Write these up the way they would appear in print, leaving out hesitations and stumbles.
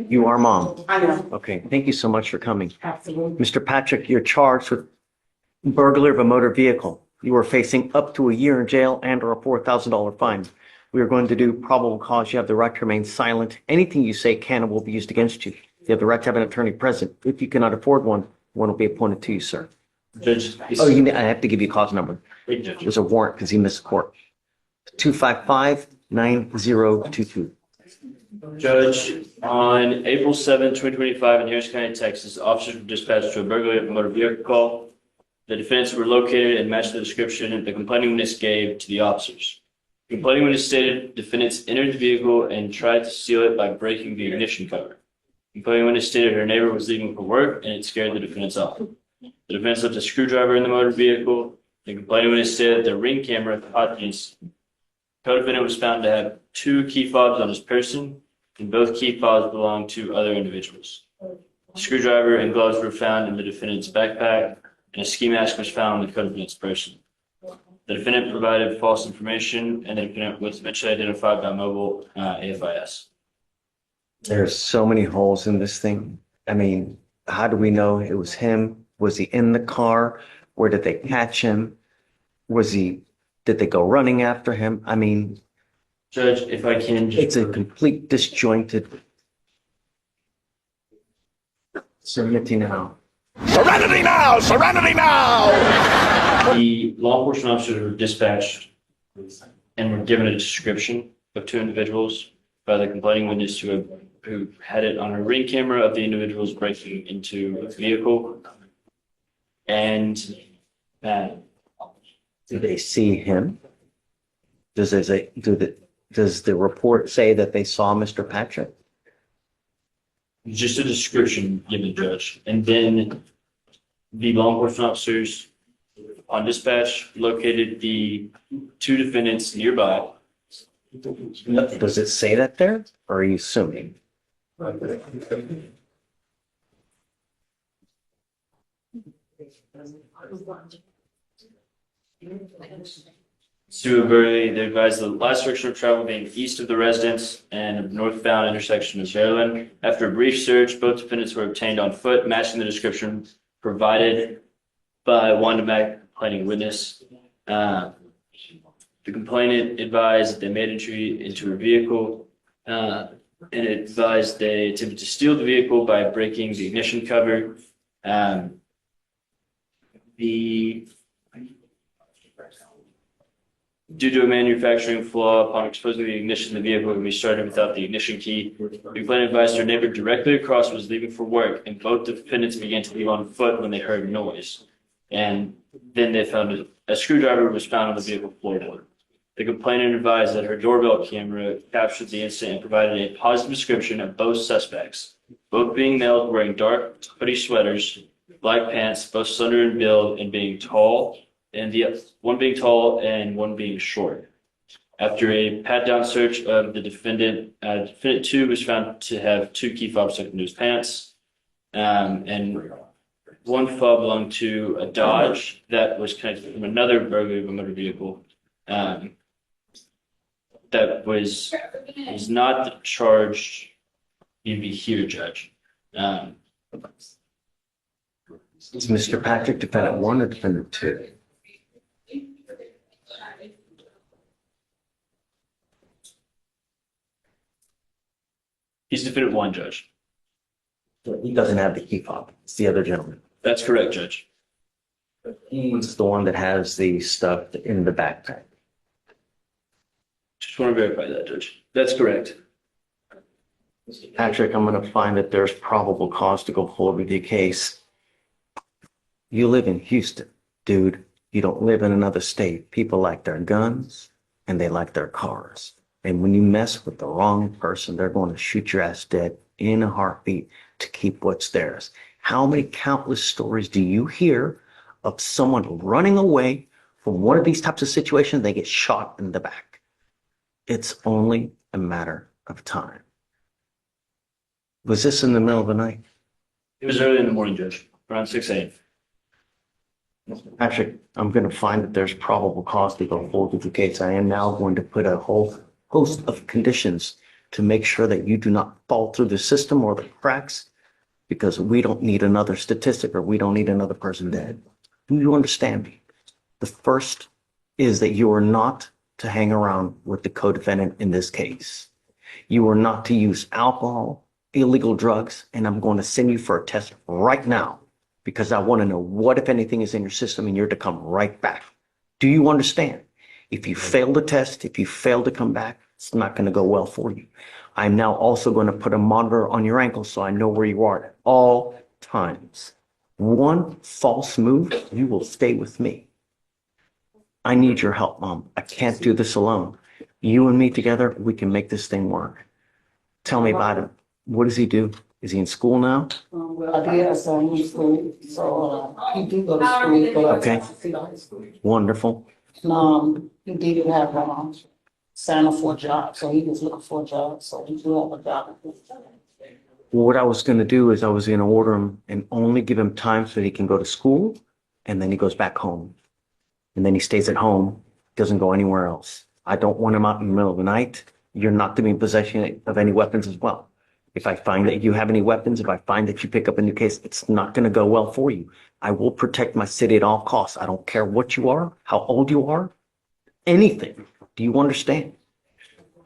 You are mom. I know, Okay, thank you so much for coming. absolutely. Mr. Patrick, you're charged with burglary of a motor vehicle. You are facing up to a year in jail and or a $4,000 fine. We are going to do probable cause. You have the right to remain silent. Anything you say can and will be used against you. You have the right to have an attorney present. If you cannot afford one, one will be appointed to you, sir. Judge. Oh, I have to give you a cause number. There's a warrant because he missed court. 255-9022. Judge, on April 7th, 2025 in Harris County, Texas, officers were dispatched to a burglary of a motor vehicle call. The defendants were located and matched the description the complaining witness gave to the officers. The complaining witness stated defendants entered the vehicle and tried to steal it by breaking the ignition cover. The complaining witness stated her neighbor was leaving for work and it scared the defendants off. The defendants left a screwdriver in the motor vehicle. The complaining witness stated the ring camera caught the incident. Co-defendant was found to have 2 key fobs on his person, and both key fobs belonged to other individuals. The screwdriver and gloves were found in the defendant's backpack, and a ski mask was found on the co-defendant's person. The defendant provided false information, and the defendant was eventually identified by mobile AFIS. There's so many holes in this thing. I mean, how do we know it was him? Was he in the car? Where did they catch him? Did they go running after him? I mean, Judge, if I can just... it's a complete disjointed. Serenity now. Serenity now! Serenity now! The law enforcement officers were dispatched and were given a description of 2 individuals by the complaining witness who had it on a ring camera of the individuals breaking into a vehicle. And Did they see him? Does the report say that they saw Mr. Patrick? just a description given, Judge. And then the law enforcement officers on dispatch located the 2 defendants nearby. Does it say that there, or are you assuming? Sue Burley, they advised the last direction of travel being east of the residence and northbound intersection of Maryland. After a brief search, both defendants were obtained on foot, matching the description provided by Wanda Mack, complaining witness. The complainant advised that they made entry into a vehicle and advised they attempted to steal the vehicle by breaking the ignition cover. Due to a manufacturing flaw, upon exposing the ignition, the vehicle can be started without the ignition key. The complainant advised her neighbor directly across was leaving for work, and both defendants began to leave on foot when they heard noise. And then they found a screwdriver was found on the vehicle floorboard. The complainant advised that her doorbell camera captured the incident and provided a positive description of both suspects, both being males wearing dark hoodie sweaters, black pants, both slender in build and being tall, and the one being tall and one being short. After a pat-down search of the defendant, defendant 2 was found to have 2 key fobs stuck into his pants, and one fob belonged to a Dodge that was connected from another burglary of a motor vehicle. That was not the charge you'd be here, Judge. Is Mr. Patrick defendant 1 or defendant 2? He's defendant 1, Judge. He doesn't have the key fob. It's the other gentleman. That's correct, Judge. He's the one that has the stuff in the backpack. Just want to verify that, Judge. That's correct. Patrick, I'm going to find that there's probable cause to go forward with your case. You live in Houston, dude. You don't live in another state. People like their guns and they like their cars. And when you mess with the wrong person, they're going to shoot your ass dead in a heartbeat to keep what's theirs. How many countless stories do you hear of someone running away from one of these types of situations? They get shot in the back. It's only a matter of time. Was this in the middle of the night? It was early in the morning, Judge, around 6 a.m. Patrick, I'm going to find that there's probable cause to go forward with the case. I am now going to put a whole host of conditions to make sure that you do not fall through the system or the cracks, because we don't need another statistic or we don't need another person dead. Do you understand me? The first is that you are not to hang around with the co-defendant in this case. You are not to use alcohol, illegal drugs, and I'm going to send you for a test right now because I want to know what, if anything, is in your system, and you're to come right back. Do you understand? If you fail the test, if you fail to come back, it's not going to go well for you. I'm now also going to put a monitor on your ankle so I know where you are at all times. One false move, you will stay with me. I need your help, Mom. I can't do this alone. You and me together, we can make this thing work. Tell me about it. What does he do? Is he in school now? Well, yes, I'm in school, so he do go to school, but Okay. Wonderful. he did have sign up for a job, so he was looking for a job, so he do have a job. What I was going to do is I was going to order him and only give him time so that he can go to school, and then he goes back home. And then he stays at home, doesn't go anywhere else. I don't want him out in the middle of the night. You're not to be in possession of any weapons as well. If I find that you have any weapons, if I find that you pick up a new case, it's not going to go well for you. I will protect my city at all costs. I don't care what you are, how old you are, anything. Do you understand?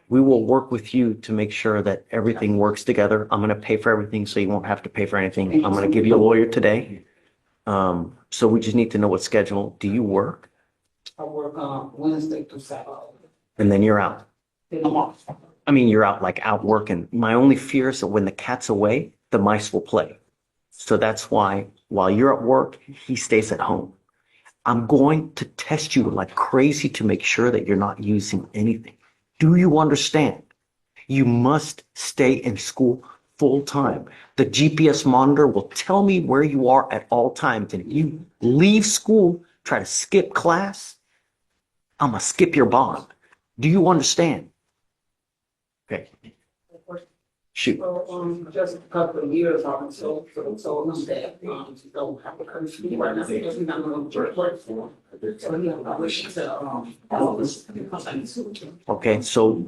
We will work with you to make sure that everything works together. I'm going to pay for everything so you won't have to pay for anything. I'm going to give you a lawyer today. So we just need to know what schedule. Do you work? I work Wednesday through Saturday, And then you're out. then I'm off. I mean, you're out like out working. My only fear is that when the cat's away, the mice will play. So that's why while you're at work, he stays at home. I'm going to test you like crazy to make sure that you're not using anything. Do you understand? You must stay in school full time. The GPS monitor will tell me where you are at all times. And if you leave school, try to skip class, I'm going to skip your bond. Do you understand? Okay. Shoot. So, just a couple of years on, so him that, don't have a curfew right now, because we're not gonna work for him. So, yeah, I wish to, Okay. So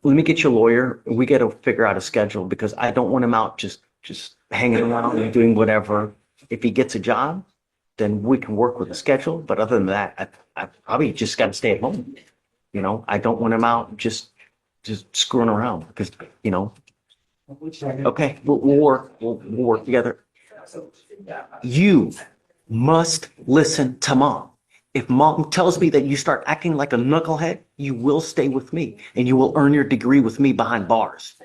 let me get you a lawyer. We got to figure out a schedule because I don't want him out just hanging around and doing whatever. If he gets a job, then we can work with the schedule. But other than that, I probably just got to stay at home. You know, I don't want him out just screwing around because, you know, okay, we'll work together. You must listen to Mom. If Mom tells me that you start acting like a knucklehead, you will stay with me and you will earn your degree with me behind bars.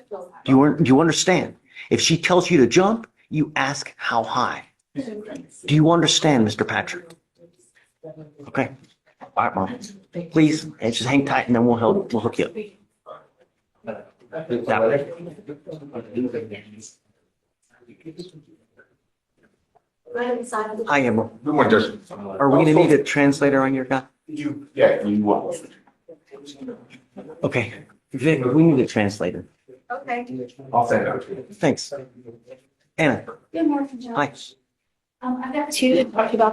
Do you understand? If she tells you to jump, you ask how high. Do you understand, Mr. Patrick? Okay. All right, Mom. Please, and just hang tight and then we'll hook you up. That way. I am. Good morning, Judge. Are we gonna need a translator on your guy? You will. Okay. Vic, we need a translator. Okay. I'll send it out to you. Thanks. Anna, Good morning, Judge. hi. I've got two to talk about